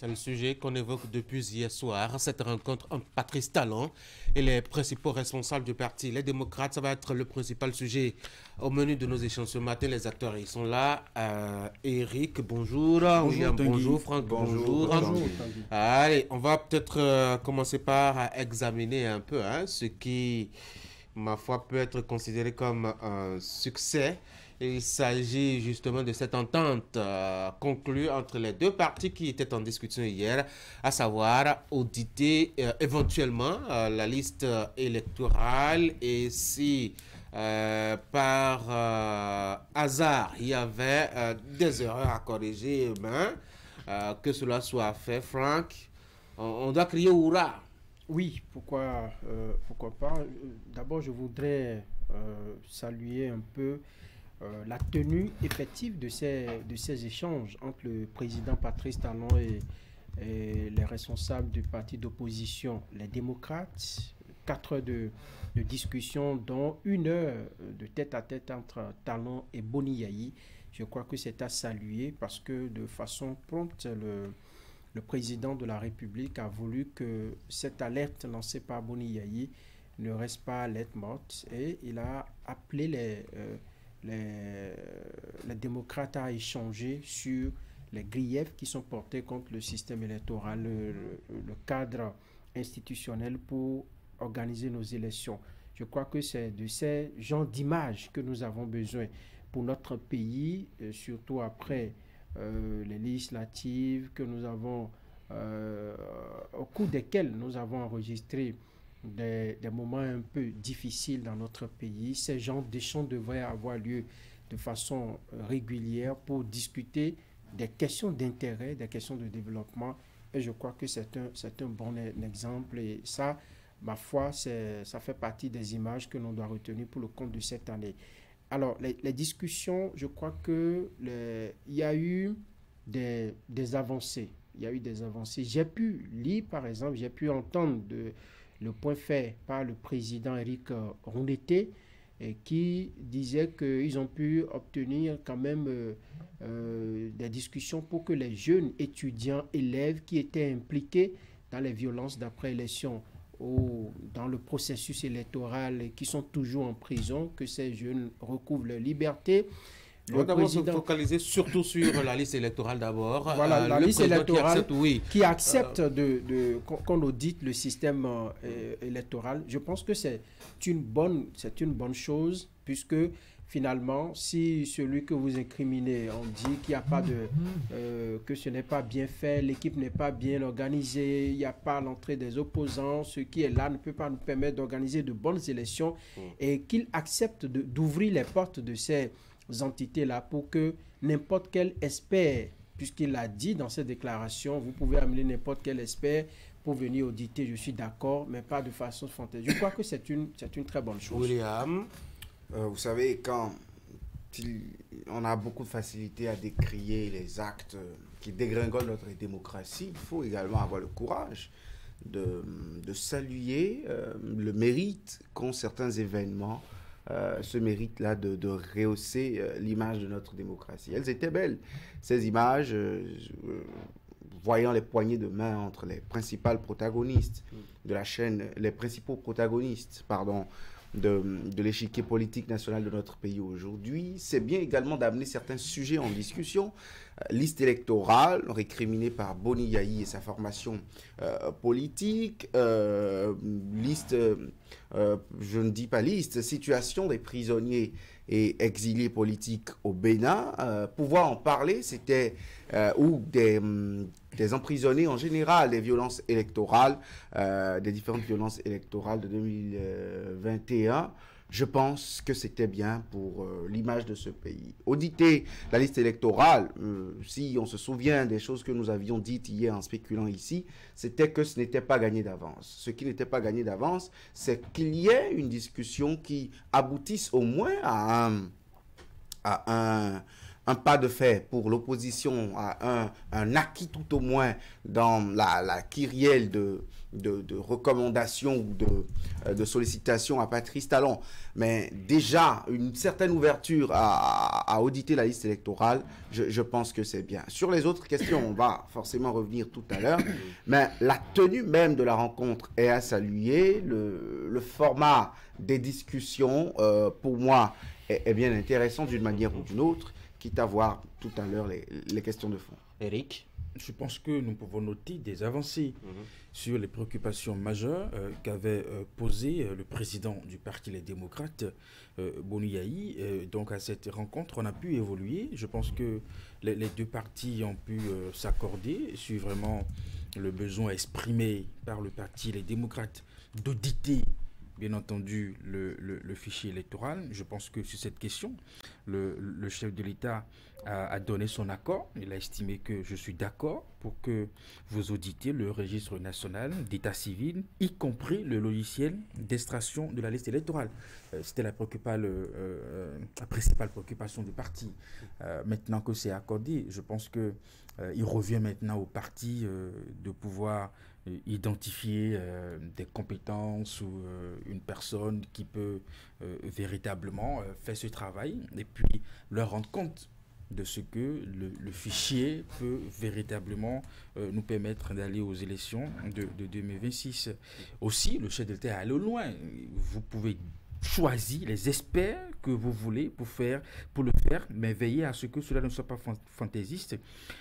C'est le sujet qu'on évoque depuis hier soir. Cette rencontre entre Patrice Talon et les principaux responsables du parti, les démocrates, ça va être le principal sujet au menu de nos échanges ce matin. Les acteurs, ils sont là. Eric, bonjour. Bonjour, William, Tanguy. bonjour. Franck, bonjour. Bonjour. Allez, on va peut-être commencer par examiner un peu ce qui, ma foi, peut être considéré comme un succès. Il s'agit justement de cette entente conclue entre les deux partis qui étaient en discussion hier, à savoir auditer éventuellement la liste électorale et si par hasard il y avait des erreurs à corriger, que cela soit fait. Franck, on doit crier hurrah. Oui, pourquoi pas. D'abord, je voudrais saluer un peu la tenue effective de ces échanges entre le président Patrice Talon et les responsables du parti d'opposition, les démocrates. 4 heures de discussion, dont 1 heure de tête-à-tête entre Talon et Boni Yayi. Je crois que c'est à saluer parce que de façon prompte, le président de la République a voulu que cette alerte lancée par Boni Yayi ne reste pas lettre morte et il a appelé les démocrates à échanger sur les griefs qui sont portés contre le système électoral, le cadre institutionnel pour organiser nos élections. Je crois que c'est de ces genres d'images que nous avons besoin pour notre pays, surtout après les législatives que nous avons, au cours desquelles nous avons enregistré des moments un peu difficiles dans notre pays. Ces genres d'échanges devraient avoir lieu de façon régulière pour discuter des questions d'intérêt, des questions de développement. Et je crois que c'est un bon exemple. Et ça, ma foi, ça fait partie des images que l'on doit retenir pour le compte de cette année. Alors, les discussions, je crois qu'il y a eu des avancées. Il y a eu des avancées. J'ai pu lire, par exemple, j'ai pu entendre le point fait par le président Eric Rondeté, qui disait qu'ils ont pu obtenir quand même des discussions pour que les jeunes étudiants, élèves qui étaient impliqués dans les violences d'après-élection ou dans le processus électoral et qui sont toujours en prison, que ces jeunes recouvrent leur liberté. On va d'abord se focaliser surtout sur la liste électorale d'abord. Voilà, la liste électorale qui accepte qu'on audite le système électoral. Je pense que c'est une bonne chose, puisque finalement, si celui que vous incriminez, on dit qu'il n'y a pas que ce n'est pas bien fait, l'équipe n'est pas bien organisée, il n'y a pas l'entrée des opposants, ce qui est là ne peut pas nous permettre d'organiser de bonnes élections et qu'il accepte d'ouvrir les portes de ces entités-là pour que n'importe quel expert, puisqu'il l'a dit dans cette déclaration, vous pouvez amener n'importe quel expert pour venir auditer, je suis d'accord, mais pas de façon fantaisie. Je crois que c'est une très bonne chose. William, vous savez, quand on a beaucoup de facilité à décrier les actes qui dégringolent notre démocratie, il faut également avoir le courage de saluer le mérite qu'ont certains événements, ce mérite-là de rehausser l'image de notre démocratie. Elles étaient belles, ces images, voyant les poignées de main entre les principaux protagonistes de la chaîne, les principaux protagonistes, pardon, de l'échiquier politique national de notre pays aujourd'hui. C'est bien également d'amener certains sujets en discussion. Liste électorale, récriminée par Boni Yayi et sa formation politique. Liste, je ne dis pas liste, situation des prisonniers et exilés politiques au Bénin. Pouvoir en parler, c'était ou des emprisonnés en général, des violences électorales, des différentes violences électorales de 2021. Je pense que c'était bien pour l'image de ce pays. Auditer la liste électorale, si on se souvient des choses que nous avions dites hier en spéculant ici, c'était que ce n'était pas gagné d'avance. Ce qui n'était pas gagné d'avance, c'est qu'il y ait une discussion qui aboutisse au moins à un pas de fait pour l'opposition, à un acquis tout au moins dans la kyrielle de recommandations ou de sollicitations à Patrice Talon, mais déjà une certaine ouverture à auditer la liste électorale, je pense que c'est bien. Sur les autres questions, on va forcément revenir tout à l'heure, mais la tenue même de la rencontre est à saluer. Le format des discussions, pour moi, est bien intéressant d'une manière ou d'une autre, quitte à voir tout à l'heure les questions de fond. Eric? Je pense que nous pouvons noter des avancées sur les préoccupations majeures qu'avait posées le président du Parti Les Démocrates, Boni Yayi. Donc à cette rencontre, on a pu évoluer. Je pense que les deux partis ont pu s'accorder sur vraiment le besoin exprimé par le Parti Les Démocrates d'auditer bien entendu le fichier électoral. Je pense que sur cette question, le chef de l'État a donné son accord. Il a estimé que je suis d'accord pour que vous auditiez le registre national d'état civil, y compris le logiciel d'extraction de la liste électorale. C'était la principale préoccupation du parti. Maintenant que c'est accordé, je pense que il revient maintenant au parti de pouvoir identifier des compétences ou une personne qui peut véritablement faire ce travail et puis leur rendre compte de ce que le fichier peut véritablement nous permettre d'aller aux élections de 2026. Aussi, le chef de l'État est allé loin. Vous pouvez choisir les experts que vous voulez pour le faire, mais veillez à ce que cela ne soit pas fantaisiste.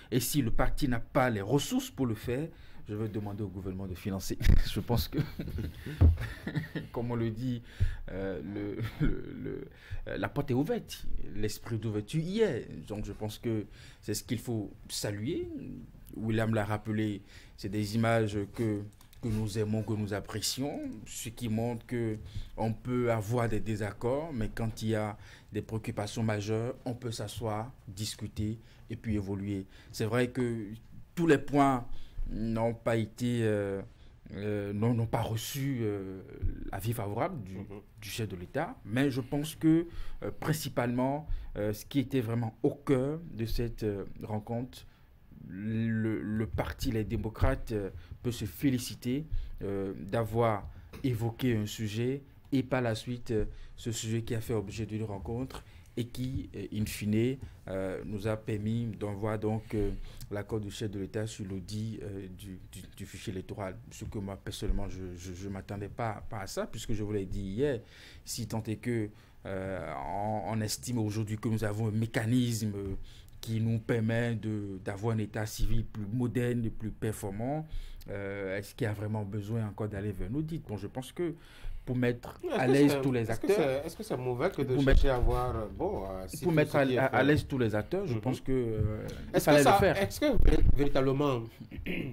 Et si le parti n'a pas les ressources pour le faire, je vais demander au gouvernement de financer. Je pense que, comme on le dit, la porte est ouverte. L'esprit d'ouverture y est. Donc je pense que c'est ce qu'il faut saluer. William l'a rappelé, c'est des images que nous aimons, que nous apprécions, ce qui montre qu'on peut avoir des désaccords, mais quand il y a des préoccupations majeures, on peut s'asseoir, discuter et puis évoluer. C'est vrai que tous les points n'ont pas été, n'ont pas reçu avis favorable du chef de l'État, mais je pense que principalement, ce qui était vraiment au cœur de cette rencontre, le parti Les Démocrates peut se féliciter d'avoir évoqué un sujet et par la suite ce sujet qui a fait objet d'une rencontre et qui, in fine, nous a permis d'envoyer donc l'accord du chef de l'État sur l'audit du fichier électoral. Ce que moi, personnellement, je ne m'attendais pas à ça, puisque je vous l'ai dit hier, si tant est que on estime aujourd'hui que nous avons un mécanisme qui nous permet d'avoir un état civil plus moderne et plus performant, est-ce qu'il y a vraiment besoin encore d'aller vers un audit? Bon, je pense que pour mettre à l'aise tous les acteurs... Est-ce que c'est mauvais que de chercher à avoir... pour mettre à l'aise tous les acteurs, je pense que il fallait le faire. Est-ce que véritablement,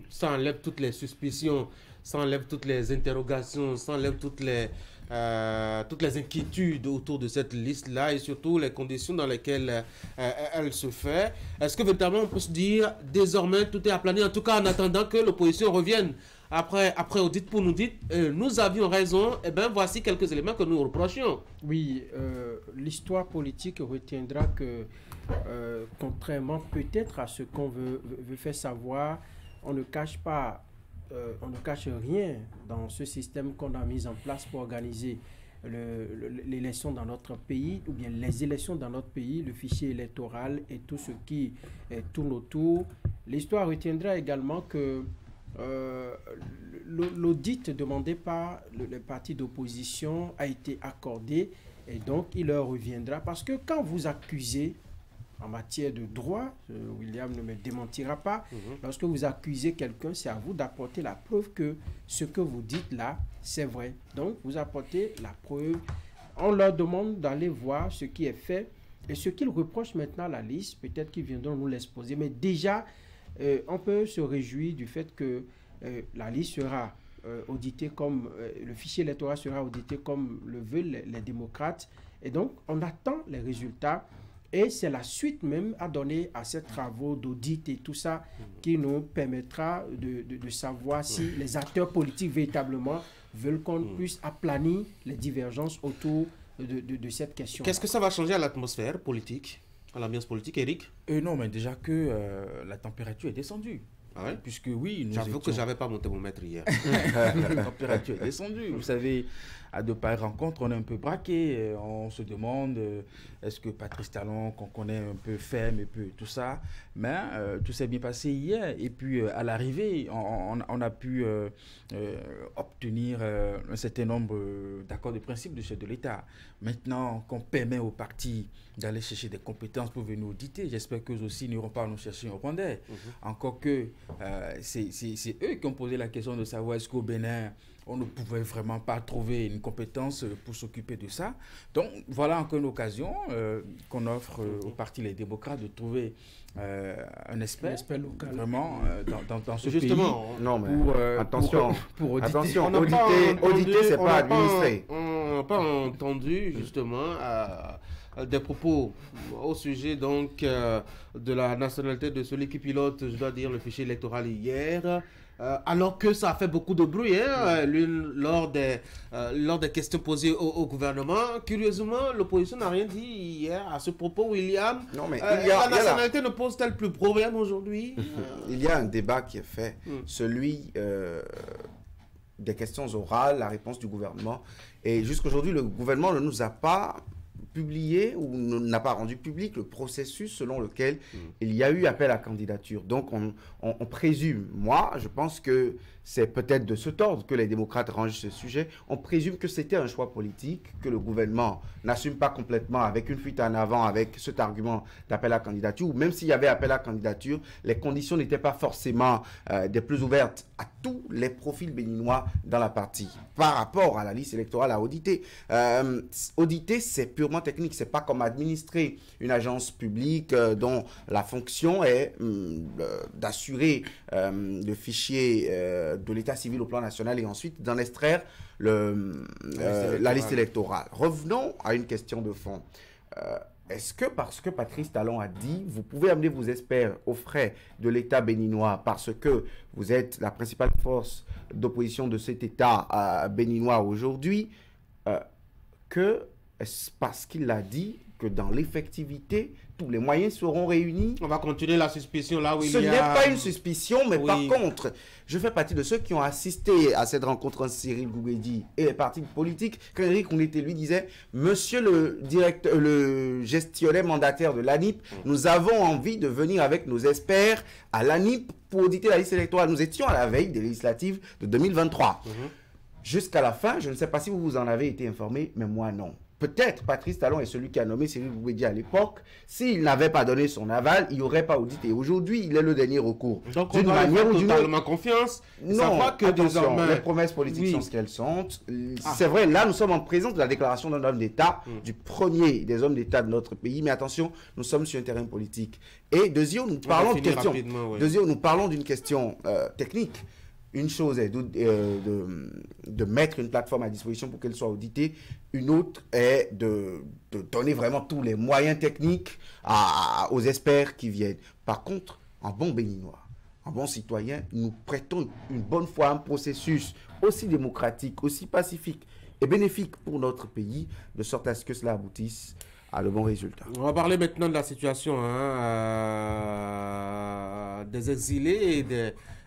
ça enlève toutes les suspicions, ça enlève toutes les interrogations, ça enlève toutes les inquiétudes autour de cette liste-là et surtout les conditions dans lesquelles elle se fait? Est-ce que véritablement on peut se dire désormais tout est aplani, en tout cas en attendant que l'opposition revienne après audit pour nous dire nous avions raison, et bien voici quelques éléments que nous reprochions? Oui, l'histoire politique retiendra que contrairement peut-être à ce qu'on veut faire savoir, on ne cache pas on ne cache rien dans ce système qu'on a mis en place pour organiser l'élection dans notre pays, ou bien les élections dans notre pays, le fichier électoral et tout ce qui tourne autour. L'histoire retiendra également que l'audit demandé par le parti d'opposition a été accordé et donc il leur reviendra, parce que quand vous accusez en matière de droit, William ne me démentira pas, lorsque vous accusez quelqu'un, c'est à vous d'apporter la preuve que ce que vous dites là, c'est vrai. Donc, vous apportez la preuve. On leur demande d'aller voir ce qui est fait et ce qu'ils reprochent maintenant à la liste, peut-être qu'ils viendront nous l'exposer. Mais déjà, on peut se réjouir du fait que la liste sera auditée comme, le fichier électoral sera audité comme le veulent les démocrates. Et donc, on attend les résultats. Et c'est la suite même à donner à ces travaux d'audit et tout ça qui nous permettra de savoir si les acteurs politiques véritablement veulent qu'on puisse aplanir les divergences autour de cette question. Qu'est-ce que ça va changer à l'atmosphère politique, à l'ambiance politique, Eric? Non, mais déjà que la température est descendue. Ah ouais? Puisque oui, nous J'avoue que étions... j'avais pas mon thermomètre hier. La température est descendue. Vous savez, à de pareilles rencontres, on est un peu braqué. On se demande est-ce que Patrice Talon, qu'on connaît un peu ferme et peu tout ça, mais tout s'est bien passé hier. Et puis à l'arrivée, on a pu obtenir un certain nombre d'accords de principe du chef de l'État. Maintenant qu'on permet aux partis d'aller chercher des compétences pour venir auditer, j'espère qu'eux aussi n'iront pas nous chercher un Rwandais. Encore que c'est eux qui ont posé la question de savoir est-ce qu'au Bénin, on ne pouvait vraiment pas trouver une compétence pour s'occuper de ça. Donc, voilà encore une occasion qu'on offre aux partis les démocrates de trouver un expert local. vraiment dans ce Justement, pays. Non, mais Attention, pour auditer. attention, On n'a pas auditer, c'est on pas n'a administrer. On n'a pas entendu justement des propos au sujet donc de la nationalité de celui qui pilote, je dois dire, le fichier électoral hier. Alors que ça a fait beaucoup de bruit lors des questions posées au gouvernement. Curieusement, l'opposition n'a rien dit hier à ce propos, William. Non, mais la nationalité ne pose-t-elle plus problème aujourd'hui? Il y a un débat qui est fait, celui des questions orales, la réponse du gouvernement. Et jusqu'aujourd'hui, le gouvernement ne nous a pas publié ou n'a pas rendu public le processus selon lequel il y a eu appel à candidature. Donc, on présume, moi, je pense que c'est peut-être de ce ordre que les démocrates rangent ce sujet. On présume que c'était un choix politique, que le gouvernement n'assume pas complètement avec une fuite en avant, avec cet argument d'appel à candidature, ou même s'il y avait appel à candidature, les conditions n'étaient pas forcément des plus ouvertes à tous les profils béninois dans la partie par rapport à la liste électorale à auditer. Auditer, c'est purement technique, c'est pas comme administrer une agence publique dont la fonction est d'assurer le fichier de l'état civil au plan national et ensuite d'en extraire la liste électorale. Revenons à une question de fond. Est-ce que parce que Patrice Talon a dit, vous pouvez amener vos experts aux frais de l'État béninois parce que vous êtes la principale force d'opposition de cet État béninois aujourd'hui, que est-ce parce qu'il a dit que dans l'effectivité, tous les moyens seront réunis? On va continuer la suspicion là où il y a... Ce n'est pas une suspicion, mais Oui. par contre, je fais partie de ceux qui ont assisté à cette rencontre entre Cyril Gouguedi et les partis politiques. Quand Eric Ounete lui disait, monsieur le gestionnaire mandataire de l'ANIP, nous avons envie de venir avec nos experts à l'ANIP pour auditer la liste électorale. Nous étions à la veille des législatives de 2023. Jusqu'à la fin, je ne sais pas si vous vous en avez été informé, mais moi non. Peut-être Patrice Talon est celui qui a nommé Cyril Gouguedi à l'époque. S'il n'avait pas donné son aval, il n'y aurait pas audité. Aujourd'hui, il est le dernier recours. Donc on doit lui faire totalement confiance. Non, que attention, désormais... les promesses politiques Oui. sont ce qu'elles sont. C'est vrai, là, nous sommes en présence de la déclaration d'un homme d'État, du premier des hommes d'État de notre pays. Mais attention, nous sommes sur un terrain politique. Et deuxièmement, nous parlons de question. Deuxièmement, nous parlons d'une question technique. Une chose est de mettre une plateforme à disposition pour qu'elle soit auditée. Une autre est de donner vraiment tous les moyens techniques aux experts qui viennent. Par contre, en bon béninois, en bon citoyen, nous prêtons une bonne fois à un processus aussi démocratique, aussi pacifique et bénéfique pour notre pays, de sorte à ce que cela aboutisse à de bons résultats. On va parler maintenant de la situation des exilés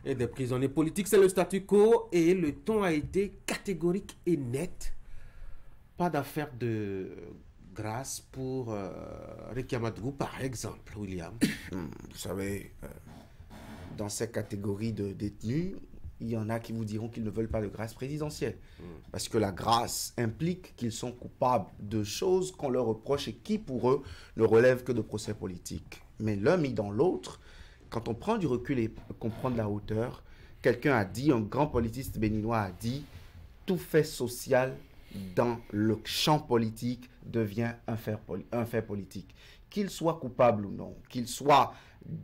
et des prisonniers politiques. C'est le statu quo et le ton a été catégorique et net. Pas d'affaire de grâce pour Réki Amadou, par exemple, William. Vous savez, dans ces catégories de détenus, il y en a qui vous diront qu'ils ne veulent pas de grâce présidentielle. Parce que la grâce implique qu'ils sont coupables de choses qu'on leur reproche et qui, pour eux, ne relèvent que de procès politiques. Mais l'un mis dans l'autre, quand on prend du recul et qu'on prend de la hauteur, quelqu'un a dit, un grand politiste béninois a dit, tout fait social dans le champ politique devient un fait politique. Qu'ils soient coupables ou non, qu'ils soient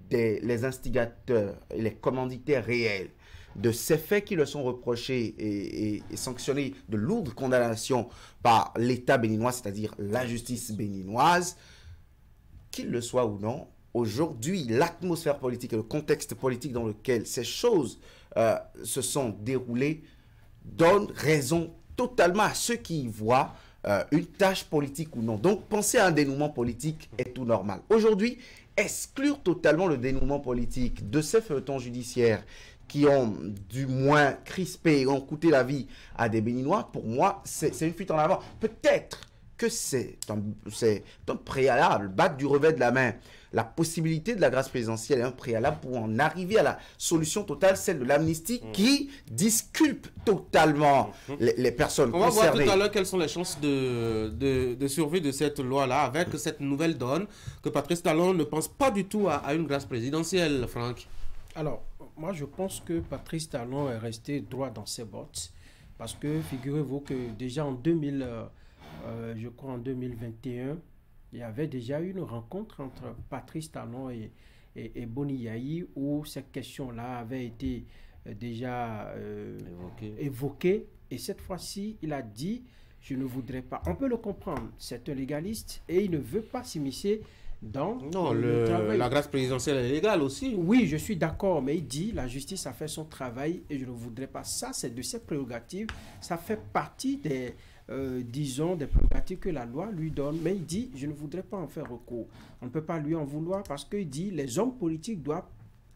les instigateurs et les commanditaires réels de ces faits qui leur sont reprochés et sanctionnés de lourdes condamnations par l'État béninois, c'est-à-dire la justice béninoise, qu'ils le soient ou non, aujourd'hui, l'atmosphère politique et le contexte politique dans lequel ces choses se sont déroulées donnent raison totalement à ceux qui y voient une tâche politique ou non. Donc, penser à un dénouement politique est tout normal. Aujourd'hui, exclure totalement le dénouement politique de ces feuilletons judiciaires qui ont du moins crispé et ont coûté la vie à des Béninois, pour moi, c'est une fuite en avant. Peut-être que c'est un préalable, battre du revers de la main. La possibilité de la grâce présidentielle est un préalable pour en arriver à la solution totale, celle de l'amnistie qui disculpe totalement les personnes concernées. On va voir tout à l'heure quelles sont les chances de survie de cette loi-là avec cette nouvelle donne que Patrice Talon ne pense pas du tout à une grâce présidentielle, Franck. Alors, moi je pense que Patrice Talon est resté droit dans ses bottes parce que figurez-vous que déjà en 2021, il y avait déjà eu une rencontre entre Patrice Talon et Boni Yayi où cette question-là avait été déjà évoquée. Et cette fois-ci, il a dit, je ne voudrais pas. On peut le comprendre, c'est un légaliste et il ne veut pas s'immiscer dans le travail. La grâce présidentielle est légale aussi. Oui, je suis d'accord, mais il dit la justice a fait son travail et je ne voudrais pas. Ça, c'est de ses prérogatives. Ça fait partie des... disons, des prérogatives que la loi lui donne, mais il dit, je ne voudrais pas en faire recours. On ne peut pas lui en vouloir parce qu'il dit, les hommes politiques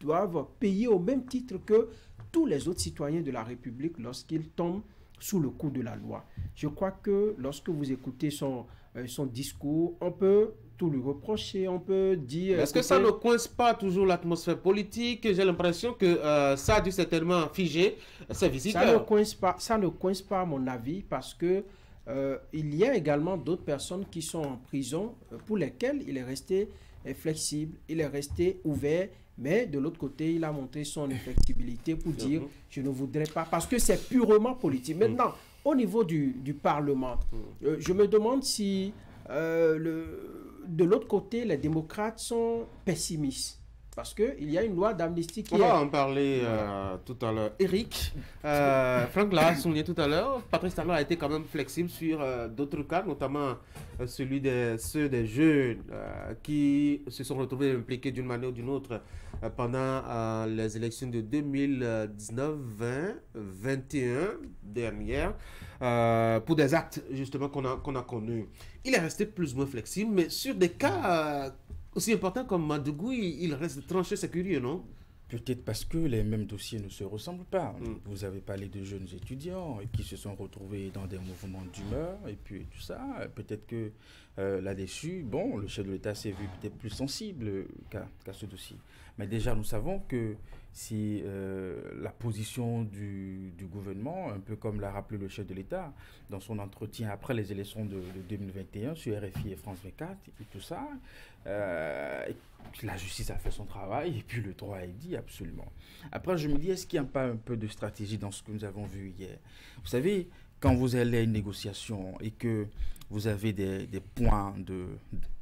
doivent payer au même titre que tous les autres citoyens de la République lorsqu'ils tombent sous le coup de la loi. Je crois que lorsque vous écoutez son discours, on peut tout lui reprocher, on peut dire... Est-ce que ça ne coince pas toujours l'atmosphère politique? J'ai l'impression que ça a dû certainement figer ses visiteurs. Ça ne coince pas à mon avis parce que il y a également d'autres personnes qui sont en prison pour lesquelles il est resté flexible, il est resté ouvert, mais de l'autre côté, il a montré son inflexibilité pour dire je ne voudrais pas, parce que c'est purement politique. Maintenant, au niveau du Parlement, je me demande si de l'autre côté, les démocrates sont pessimistes. Parce qu'il y a une loi d'amnistie qui On va en parler tout à l'heure. Eric, Franck l'a souligné tout à l'heure, Patrice Talon a été quand même flexible sur d'autres cas, notamment ceux des jeunes qui se sont retrouvés impliqués d'une manière ou d'une autre pendant les élections de 2019, 20, 21 dernières, pour des actes justement qu'on a connus. Il est resté plus ou moins flexible, mais sur des cas... aussi important comme Madougou, il reste tranché, c'est curieux, non? Peut-être parce que les mêmes dossiers ne se ressemblent pas. Vous avez parlé de jeunes étudiants qui se sont retrouvés dans des mouvements d'humeur et puis tout ça. Peut-être que là-dessus, bon, le chef de l'État s'est vu peut-être plus sensible qu'à ce dossier. Mais déjà, nous savons que si la position du gouvernement, un peu comme l'a rappelé le chef de l'État dans son entretien après les élections de 2021 sur RFI et France 24 et tout ça, la justice a fait son travail et puis le droit est dit absolument. Après, je me dis, est-ce qu'il n'y a pas un peu de stratégie dans ce que nous avons vu hier? Vous savez, quand vous allez à une négociation et que vous avez des points de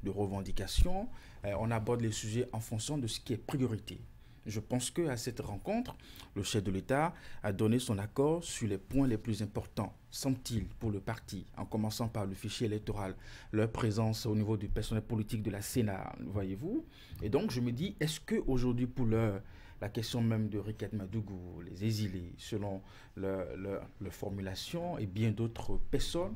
revendication, on aborde les sujets en fonction de ce qui est priorité. Je pense qu'à cette rencontre, le chef de l'État a donné son accord sur les points les plus importants, semble-t-il, pour le parti, en commençant par le fichier électoral, leur présence au niveau du personnel politique de la Sénat, voyez-vous. Et donc, je me dis, est-ce qu'aujourd'hui, pour la question même de Riket Madougou, les exilés, selon leur formulation et bien d'autres personnes,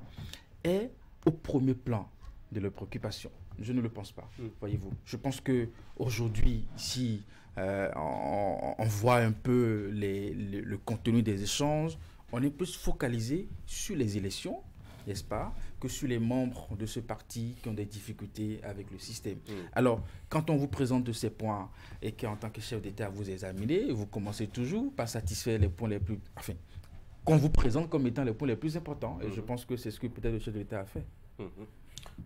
est au premier plan de leurs préoccupations? Je ne le pense pas, voyez-vous. Je pense qu'aujourd'hui, si on voit un peu le contenu des échanges, on est plus focalisé sur les élections, n'est-ce pas, que sur les membres de ce parti qui ont des difficultés avec le système. Alors, quand on vous présente de ces points et qu'en tant que chef d'État, vous examinez, vous commencez toujours par satisfaire les points les plus... Enfin, qu'on vous présente comme étant les points les plus importants. Et je pense que c'est ce que peut-être le chef de l'État a fait.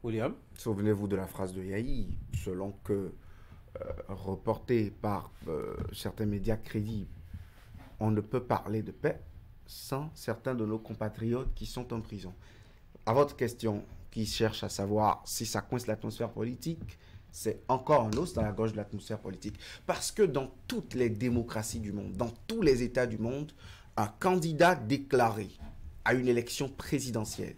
William? Souvenez-vous de la phrase de Yahi, selon que, reportée par certains médias crédibles, on ne peut parler de paix sans certains de nos compatriotes qui sont en prison. À votre question, qui cherche à savoir si ça coince l'atmosphère politique, c'est encore un os dans la gorge de l'atmosphère politique. Parce que dans toutes les démocraties du monde, dans tous les États du monde, un candidat déclaré à une élection présidentielle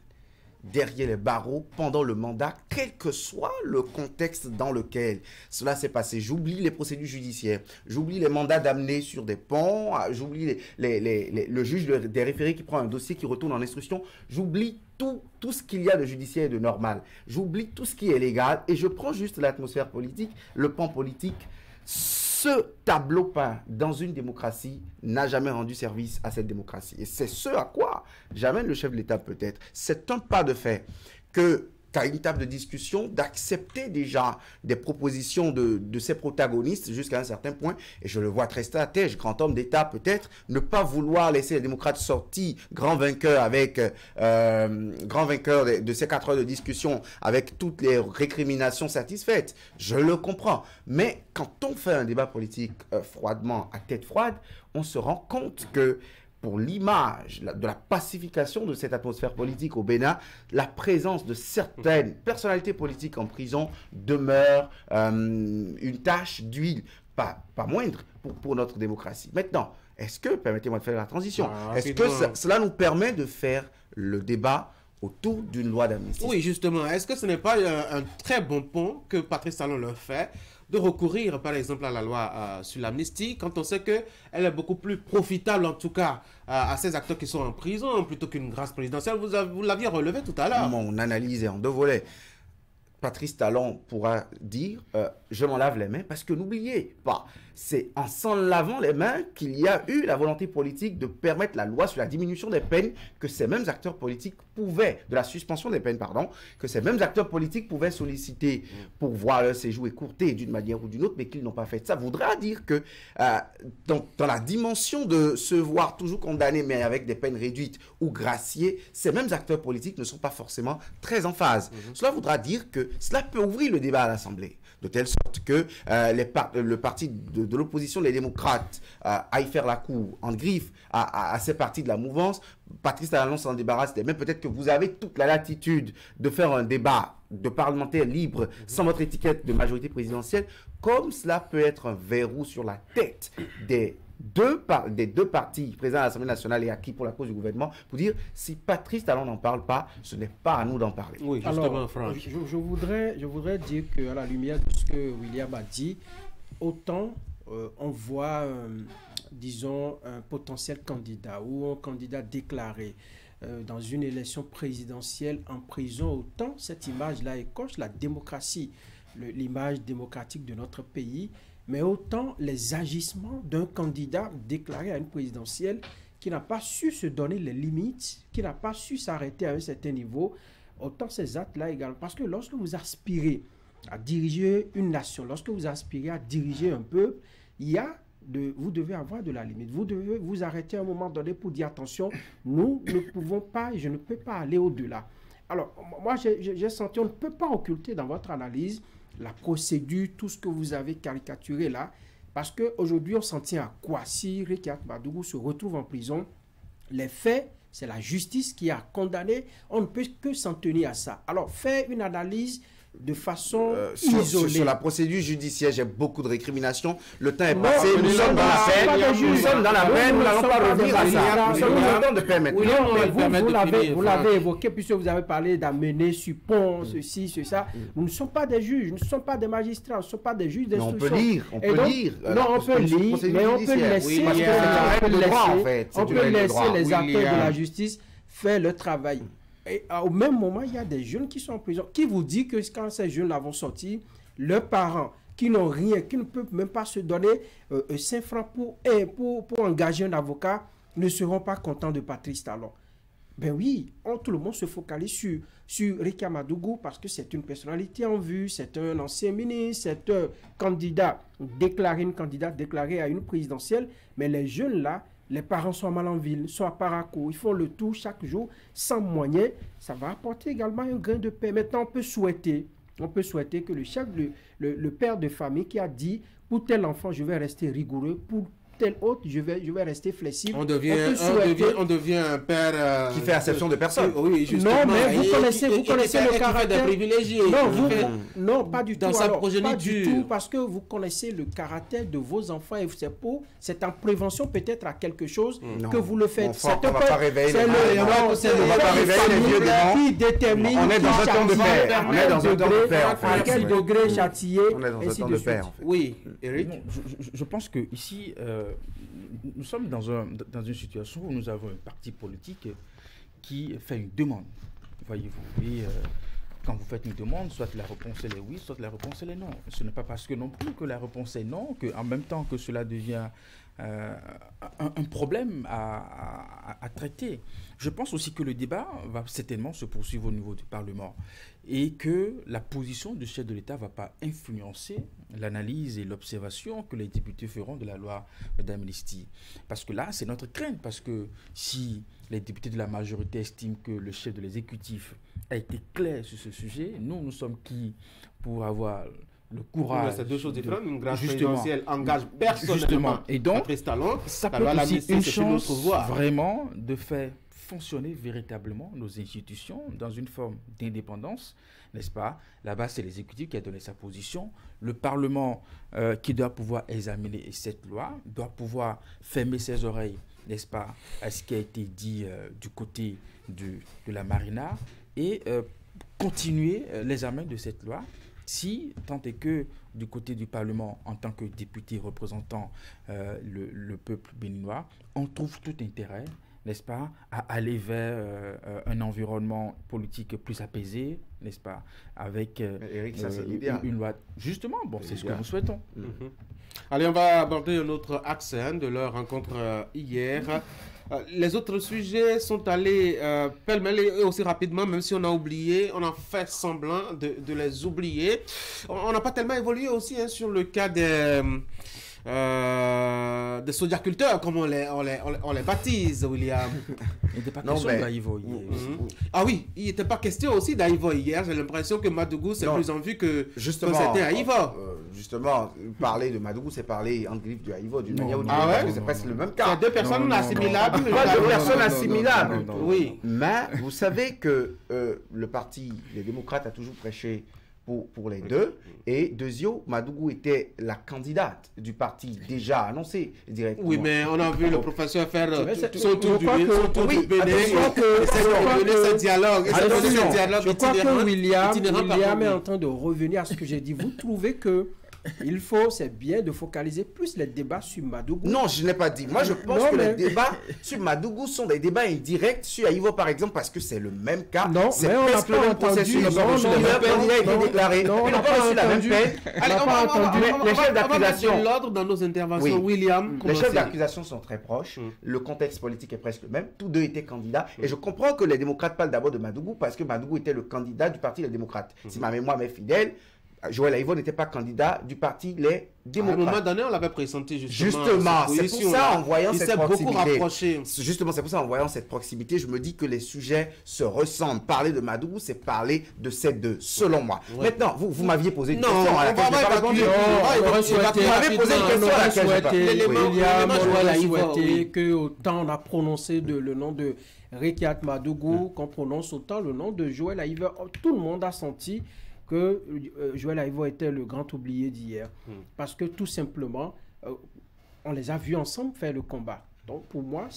derrière les barreaux pendant le mandat, quel que soit le contexte dans lequel cela s'est passé. J'oublie les procédures judiciaires, j'oublie les mandats d'amener sur des ponts, j'oublie le juge des référés qui prend un dossier qui retourne en instruction, j'oublie tout ce qu'il y a de judiciaire et de normal. J'oublie tout ce qui est légal et je prends juste l'atmosphère politique, le pan politique. Ce tableau peint dans une démocratie n'a jamais rendu service à cette démocratie. Et c'est ce à quoi j'amène le chef de l'État peut-être. C'est un pas de fait que qu'à une table de discussion, d'accepter déjà des propositions de ces protagonistes jusqu'à un certain point. Et je le vois très stratège, grand homme d'État peut-être, ne pas vouloir laisser les démocrates sortis, grands vainqueurs de ces 4 heures de discussion avec toutes les récriminations satisfaites. Je le comprends. Mais quand on fait un débat politique froidement, à tête froide, on se rend compte que pour l'image de la pacification de cette atmosphère politique au Bénin, la présence de certaines personnalités politiques en prison demeure une tache d'huile, pas moindre, pour notre démocratie. Maintenant, est-ce que, permettez-moi de faire la transition, est-ce que cela nous permet de faire le débat autour d'une loi d'amnistie? Oui, justement. Est-ce que ce n'est pas un très bon pont que Patrice Talon leur fait de recourir, par exemple, à la loi sur l'amnistie, quand on sait qu'elle est beaucoup plus profitable, en tout cas, à ces acteurs qui sont en prison, plutôt qu'une grâce présidentielle. Vous l'aviez relevé tout à l'heure. Mon analyse est en 2 volets. Patrice Talon pourra dire je m'en lave les mains, parce que n'oubliez pas, c'est en s'en lavant les mains qu'il y a eu la volonté politique de permettre la loi sur la diminution des peines que ces mêmes acteurs politiques pouvaient, de la suspension des peines, pardon, que ces mêmes acteurs politiques pouvaient solliciter pour voir leur séjour écourté d'une manière ou d'une autre, mais qu'ils n'ont pas fait. Ça voudra dire que dans la dimension de se voir toujours condamné, mais avec des peines réduites ou graciés, ces mêmes acteurs politiques ne sont pas forcément très en phase. Cela voudra dire que cela peut ouvrir le débat à l'Assemblée, de telle sorte que le parti de l'opposition, les démocrates, aillent faire la cour en griffe à ces partis de la mouvance. Patrice Talon s'en débarrasse, mais peut-être que vous avez toute la latitude de faire un débat de parlementaires libres sans votre étiquette de majorité présidentielle, comme cela peut être un verrou sur la tête des deux partis présents à l'Assemblée nationale et acquis pour la cause du gouvernement, pour dire si Patrice Talon n'en parle pas, ce n'est pas à nous d'en parler. Oui, justement, alors, Franck. Je voudrais dire qu'à la lumière de ce que William a dit, autant on voit, disons, un potentiel candidat ou un candidat déclaré dans une élection présidentielle en prison, autant cette image-là écorche la démocratie, l'image démocratique de notre pays, mais autant les agissements d'un candidat déclaré à une présidentielle qui n'a pas su se donner les limites, qui n'a pas su s'arrêter à un certain niveau, autant ces actes-là également. Parce que lorsque vous aspirez à diriger une nation, lorsque vous aspirez à diriger un peuple, vous devez avoir de la limite. Vous devez vous arrêter à un moment donné pour dire attention, nous ne pouvons pas, je ne peux pas aller au-delà. Alors, moi, j'ai senti, on ne peut pas occulter dans votre analyse la procédure, tout ce que vous avez caricaturé là, parce qu'aujourd'hui, on s'en tient à quoi? Si Rekiat Madougou se retrouve en prison, les faits, c'est la justice qui a condamné, on ne peut que s'en tenir à ça. Alors, faire une analyse de façon isolée. Sur la procédure judiciaire, j'ai beaucoup de récriminations. Le temps est passé. Nous sommes dans la peine. Nous sommes dans la peine. Nous n'allons pas revenir à ça. Nous sommes dans le temps de paix maintenant. Vous l'avez évoqué puisque vous avez parlé d'amener sur pont, ceci, ça. Nous ne sommes pas des juges, nous ne sommes pas des magistrats, nous ne sommes pas des juges d'instruction. On peut lire. Non, on peut lire, mais on peut laisser les acteurs de la justice faire le travail. Et au même moment, il y a des jeunes qui sont en prison. Qui vous dit que quand ces jeunes-là vont sortir, leurs parents qui n'ont rien, qui ne peuvent même pas se donner 5 francs pour engager un avocat, ne seront pas contents de Patrice Talon. Ben oui, tout le monde se focalise sur Rekiat Madougou parce que c'est une personnalité en vue, c'est un ancien ministre, c'est un candidat déclaré à une présidentielle. Mais les jeunes là, les parents sont à Malanville, sont à Parakou, ils font le tour chaque jour sans moyens. Ça va apporter également un grain de paix. Maintenant, on peut souhaiter que le père de famille qui a dit pour tel enfant, je vais rester rigoureux, pour telle autre, je vais rester flexible. On devient un père... qui fait exception de personne. Oui, justement. Non, mais vous connaissez le caractère... privilégié. Non, pas du tout. Dans sa progéniture. Pas du tout, parce que vous connaissez le caractère de vos enfants et c'est en prévention peut-être à quelque chose que vous le faites. On ne va pas réveiller les vieux démons. Qui détermine, on est dans un temps de paix. On est dans un temps de paix. À quel degré châtier, on est dans un ainsi temps de de paix, suite. en fait. Oui, Eric. Je pense que ici, nous sommes dans une situation où nous avons un parti politique qui fait une demande. Voyez-vous, et quand vous faites une demande, soit la réponse elle est oui, soit la réponse elle est non. Ce n'est pas parce que non plus que la réponse est non, qu'en même temps que cela devient un problème à traiter. Je pense aussi que le débat va certainement se poursuivre au niveau du Parlement et que la position du chef de l'État ne va pas influencer l'analyse et l'observation que les députés feront de la loi d'amnistie. Parce que là, c'est notre crainte, parce que si les députés de la majorité estiment que le chef de l'exécutif a été clair sur ce sujet, nous sommes qui pour avoir le courage. C'est deux choses différentes. Une grâce justement, présidentielle engage personnellement. Et donc, Patrice Talon, ça peut être aussi une chance vraiment de faire fonctionner véritablement nos institutions dans une forme d'indépendance, n'est-ce pas? Là-bas, c'est l'exécutif qui a donné sa position. Le Parlement qui doit pouvoir examiner cette loi, doit pouvoir fermer ses oreilles, n'est-ce pas, à ce qui a été dit du côté de la Marina et continuer l'examen de cette loi. Si, tant est que du côté du Parlement, en tant que député représentant le peuple béninois, on trouve tout intérêt, n'est-ce pas, à aller vers un environnement politique plus apaisé, n'est-ce pas, avec Eric, ça, une loi. Justement, c'est ce que nous souhaitons. Allez, on va aborder un autre axe de leur rencontre hier. Les autres sujets sont allés pêle-mêle et aussi rapidement, même si on a oublié, on a fait semblant de les oublier. On n'a pas tellement évolué aussi sur le cas des sodiaculteurs, comme on les baptise, William. Il n'était pas question d'Aïvo hier. Ah oui, il n'était pas question aussi d'Aïvo hier. J'ai l'impression que Madougou c'est plus en vue que c'était Aïvo. Justement, parler de Madougou, c'est parler en griffe du Aïvo d'une manière ou d'une autre, parce que c'est presque le même cas. C'est deux personnes assimilables. Pas deux personnes assimilables. Oui. Mais vous savez que le parti, les démocrates, a toujours prêché pour les deux. Et Dezio, Madougou était la candidate du parti déjà annoncée directement. Oui, mais on a vu le professeur faire son tour du Bénin. Ce dialogue. Je crois que William est en train de revenir à ce que j'ai dit. Vous trouvez que c'est bien de focaliser plus les débats sur Madougou. Non, je n'ai pas dit. Moi, je pense que les débats sur Madougou sont des débats indirects sur Aïvo, par exemple, parce que c'est le même cas. Non, c'est presque le même processus. Le candidat a été déclaré. On n'a pas reçu la même peine. Allez, on va entendu les chefs d'accusation. On va l'ordre dans nos interventions. William, les chefs d'accusation sont très proches. Le contexte politique est presque le même. Tous deux étaient candidats. Et je comprends que les démocrates parlent d'abord de Madougou parce que Madougou était le candidat du parti des démocrates. Si ma mémoire m'est fidèle, Joël Aïvo n'était pas candidat du parti Les Démocrates. À un moment donné, on l'avait pressenti justement. C'est pour ça, en voyant cette proximité. Justement, c'est pour ça, en voyant cette proximité, je me dis que les sujets se ressemblent. Parler de Madougou, c'est parler de ces deux, selon moi. Ouais. Maintenant, vous m'aviez posé une question à laquelle je n'ai pas répondu. Vous m'avez posé une question à laquelle je n'ai pas répondu. On aurait souhaité que autant on a prononcé le nom de Rekiat Madougou qu'on prononce autant le nom de Joël Aïvo. Tout le monde a senti que Joël Aïvo était le grand oublié d'hier. Parce que tout simplement, on les a vus ensemble faire le combat. Donc pour moi,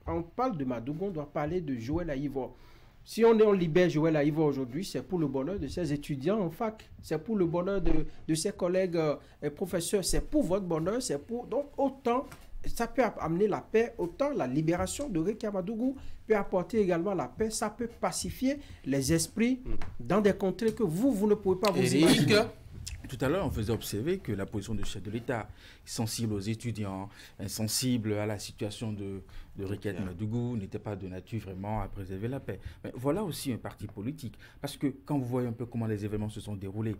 on parle de Madougou, on doit parler de Joël Aïvo. Si on libère Joël Aïvo aujourd'hui, c'est pour le bonheur de ses étudiants en fac, c'est pour le bonheur de ses collègues professeurs, c'est pour votre bonheur, donc autant ça peut amener la paix, autant la libération de Rekiat Madougou peut apporter également la paix, ça peut pacifier les esprits dans des contrées que vous ne pouvez pas vous imaginer. Tout à l'heure, on faisait observer que la position du chef de l'État, sensible aux étudiants, insensible à la situation de Rekiat Madougou, n'était pas de nature vraiment à préserver la paix. Mais voilà aussi un parti politique. Parce que quand vous voyez un peu comment les événements se sont déroulés,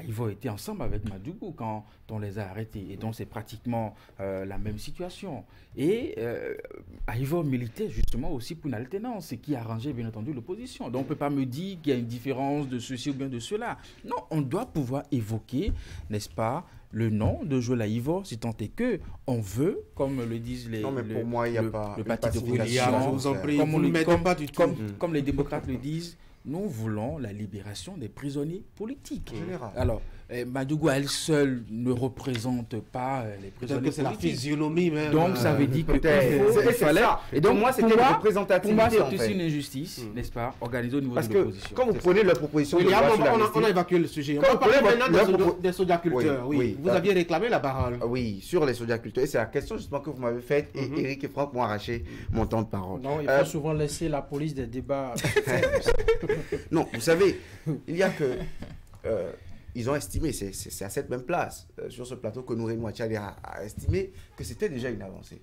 Ils ont été ensemble avec Madougou quand on les a arrêtés. Et donc, c'est pratiquement la même situation. Et Ivor militait justement aussi pour une alternance, ce qui arrangeait bien entendu l'opposition. Donc, on ne peut pas me dire qu'il y a une différence de ceci ou bien de cela. Non, on doit pouvoir évoquer, n'est-ce pas, le nom de Joël Ivor, si tant est que on veut, comme le disent les Non, mais pour moi, il n'y a pas le une parti pacification. d'opposition, Je vous en prie, comme, vous ne m'aidez pas du tout. comme les démocrates le disent, nous voulons la libération des prisonniers politiques. En général. Alors, Madougou à elle seule ne représente pas les Peut-être prisonniers que c'est la politiques. physionomie même. Donc, ça veut dire Peut-être. qu'il fallait... Et donc, moi, c'était une pour moi, représentativité, c'est en aussi fait. une injustice, n'est-ce pas, organisée au niveau Parce de que l'opposition. quand vous prenez la proposition de William, loi sur on a l'amnistie- évacué le sujet. On Quand va vous parler prenez maintenant votre- des sodaculteurs. Oui, Oui, oui. Vous aviez réclamé la parole. Oui, sur les sodaculteurs. Et c'est la question justement que vous m'avez faite. Et Eric et Franck m'ont arraché mon temps de parole. Non, il faut souvent laisser la police des débats. Non, vous savez, il y a que... ils ont estimé, c'est à cette même place, sur ce plateau, que Nouré Nouachali a estimé que c'était déjà une avancée.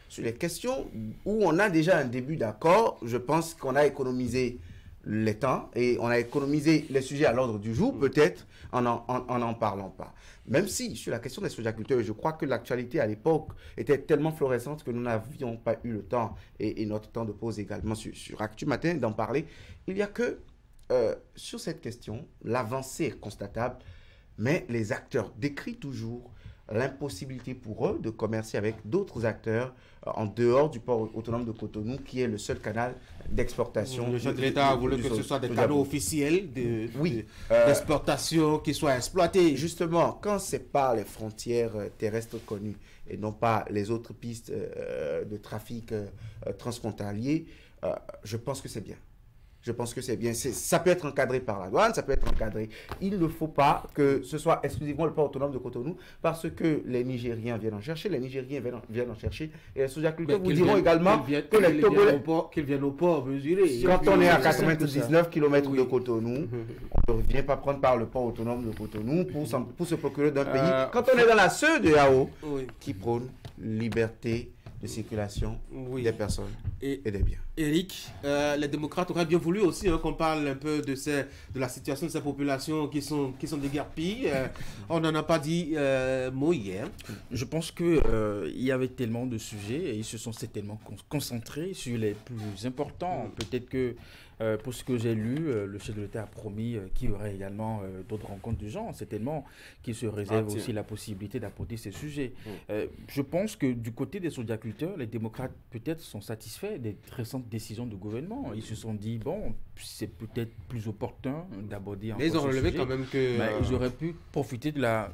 Sur les questions où on a déjà un début d'accord, je pense qu'on a économisé les temps et on a économisé les sujets à l'ordre du jour, peut-être en n'en parlant pas. Même si, sur la question des sojaculteurs, je crois que l'actualité à l'époque était tellement florissante que nous n'avions pas eu le temps, et notre temps de pause également sur Actu Matin, d'en parler. Il y a que, sur cette question, l'avancée est constatable, mais les acteurs décrivent toujours l'impossibilité pour eux de commercer avec d'autres acteurs en dehors du port autonome de Cotonou, qui est le seul canal d'exportation. Le chef de l'État a voulu que ce soit des canaux officiels d'exportation qui soient exploités. Justement, quand c'est par les frontières terrestres connues et non pas les autres pistes de trafic transfrontalier, je pense que c'est bien. Je pense que c'est bien. Ça peut être encadré par la douane, ça peut être encadré. Il ne faut pas que ce soit exclusivement le port autonome de Cotonou, parce que les Nigériens viennent en chercher, les Nigériens viennent en chercher, et les sojaculteurs vous diront également que les Togolais... Qu'ils viennent au port mesurer. Quand on est à 99 km de Cotonou, on ne vient pas prendre par le port autonome de Cotonou pour se procurer d'un pays. Quand on est dans la CEDEAO, qui prône liberté de circulation des personnes et des biens. Eric, les démocrates auraient bien voulu aussi qu'on parle un peu de la situation de ces populations qui sont déguerpies. On n'en a pas dit mot hier. Je pense qu'il y avait tellement de sujets et ils se sont certainement concentrés sur les plus importants. Peut-être que pour ce que j'ai lu, le chef de l'État a promis qu'il y aurait également d'autres rencontres du genre, certainement, qu'il se réserve aussi la possibilité d'apporter ces sujets. Je pense que du côté des sojaculteurs, les démocrates peut-être sont satisfaits des récentes décisions du gouvernement. Ils se sont dit, bon, c'est peut-être plus opportun d'aborder encore mais ils ont relevé sujet. quand même que... Ils auraient pu profiter de la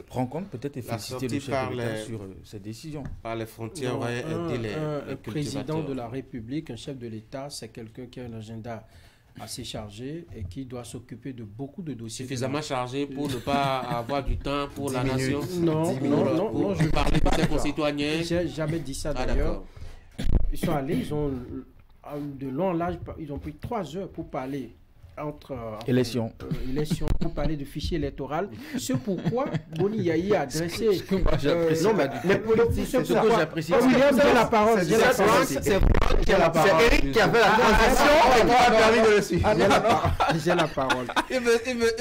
rencontre peut-être et féliciter le chef de l'État sur cette décision. Par les frontières, aurait aidé les président de la République, un chef de l'État, c'est quelqu'un qui a un agenda assez chargé et qui doit s'occuper de beaucoup de dossiers. Suffisamment chargé pour ne pas avoir du temps pour la nation. Non, je parlais de ses concitoyens. J'ai jamais dit ça d'ailleurs. Ils sont allés, ils ont de long âge, ils ont pris 3 heures pour parler entre élections pour parler de fichier électoral. C'est pourquoi Boni Yahi a adressé. Non, mais les politiques, c'est ce que j'apprécie. William, j'ai la parole. C'est Eric qui a fait la transition et qui a permis de le suivre. J'ai la parole. Il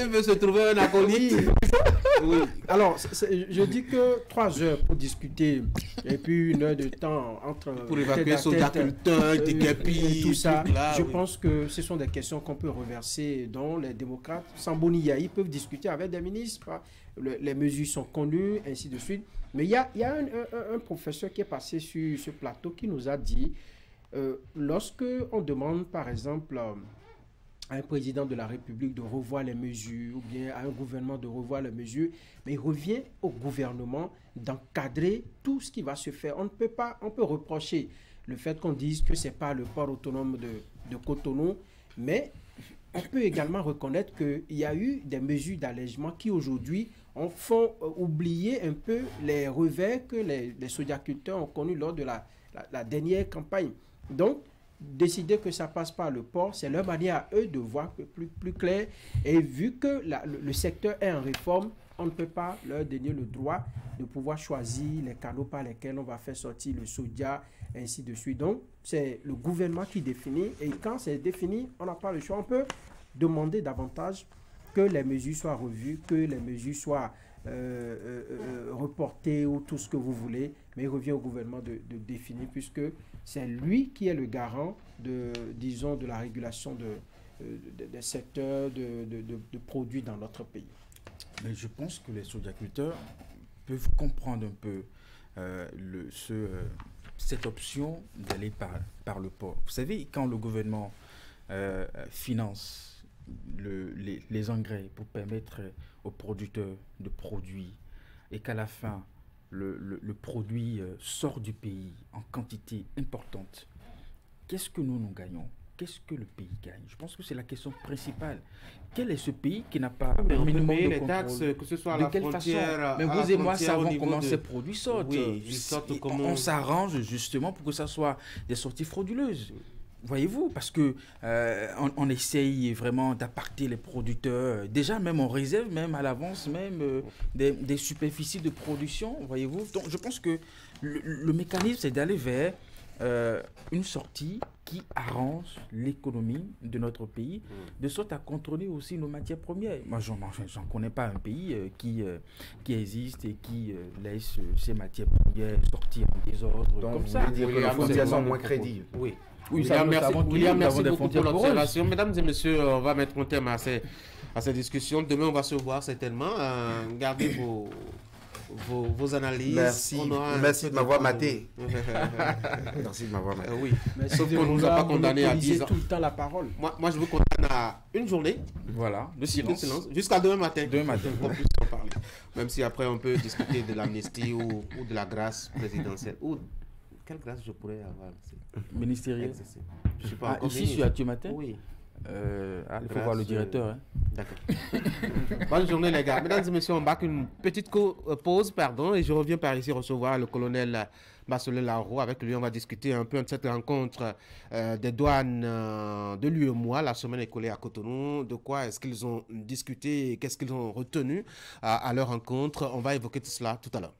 veut se trouver un acolyte. Oui. Alors, je dis que 3 heures pour discuter et puis 1 heure de temps entre pour évacuer sojaculteurs, déguerpis, tout ça. Je pense que ce sont des questions qu'on peut reverser, dont les démocrates, sans Boni Yahi, peuvent discuter avec des ministres. Les mesures sont connues, ainsi de suite. Mais il y a un professeur qui est passé sur ce plateau qui nous a dit, lorsque on demande, par exemple, à un président de la République de revoir les mesures, ou bien à un gouvernement de revoir les mesures, mais il revient au gouvernement d'encadrer tout ce qui va se faire. On peut reprocher le fait qu'on dise que ce n'est pas le port autonome de Cotonou, mais on peut également reconnaître qu'il y a eu des mesures d'allègement qui aujourd'hui font oublier un peu les revers que les sojaculteurs ont connus lors de la dernière campagne. Donc, décider que ça passe par le port, c'est leur manière à eux de voir plus clair. Et vu que le secteur est en réforme, on ne peut pas leur donner le droit de pouvoir choisir les canaux par lesquels on va faire sortir le soja, ainsi de suite. Donc, c'est le gouvernement qui définit. Et quand c'est défini, on n'a pas le choix. On peut demander davantage que les mesures soient revues, que les mesures soient reportées ou tout ce que vous voulez, mais il revient au gouvernement de définir, puisque c'est lui qui est le garant disons, de la régulation des secteurs de produits dans notre pays. Mais je pense que les sojaculteurs peuvent comprendre un peu cette option d'aller par le port. Vous savez, quand le gouvernement finance les engrais pour permettre aux producteurs de produire et qu'à la fin, le produit sort du pays en quantité importante, qu'est-ce que nous gagnons? Qu'est-ce que le pays gagne? Je pense que c'est la question principale. Quel est ce pays qui n'a pas un minimum de les contrôle? taxes, que ce soit à De la quelle frontière, façon? Mais vous et moi savons comment ces produits sortent. Oui, ils sortent comment... On s'arrange justement pour que ça soit des sorties frauduleuses. Voyez-vous, parce que on essaye vraiment d'appâter les producteurs. Déjà, même on réserve, même à l'avance, même des superficies de production. Voyez-vous. Donc, je pense que le mécanisme, c'est d'aller vers une sortie qui arrange l'économie de notre pays, de sorte à contrôler aussi nos matières premières. Moi, j'en connais pas un pays qui existe et qui laisse ces matières premières sortir en désordre. Donc, comme vous ça. voulez dire que les frontières sont moins crédibles. Oui. Oui, ça, William, merci des beaucoup pour frontières poreuses. l'observation. Mesdames et messieurs, on va mettre un terme à ces discussions. Demain, on va se voir certainement. Gardez vos analyses. Merci de m'avoir maté. Merci de m'avoir maté. Oui. Merci Sauf de qu'on ne nous a pas vouloir condamnés à monopoliser 10 ans. tout le temps la parole. Moi, je vous condamne à une journée Voilà, de de silence. silence jusqu'à demain matin. Demain matin. On puisse en parler. Même si après, on peut discuter de l'amnistie ou de la grâce présidentielle. Ou quelle grâce je pourrais avoir Ministériel. exercer. Je suis pas encore Ici, ministre. sur Actu Matin, Oui. il faut Grâce, voir le directeur. Hein. D'accord. Bonne journée les gars. Mesdames et messieurs, on marque une petite pause, et je reviens par ici recevoir le colonel Marcelin Larro. Avec lui, on va discuter un peu de cette rencontre des douanes de l'UEMOA. La semaine écoulée à Cotonou. De quoi est-ce qu'ils ont discuté et qu'est-ce qu'ils ont retenu à leur rencontre? On va évoquer tout cela tout à l'heure.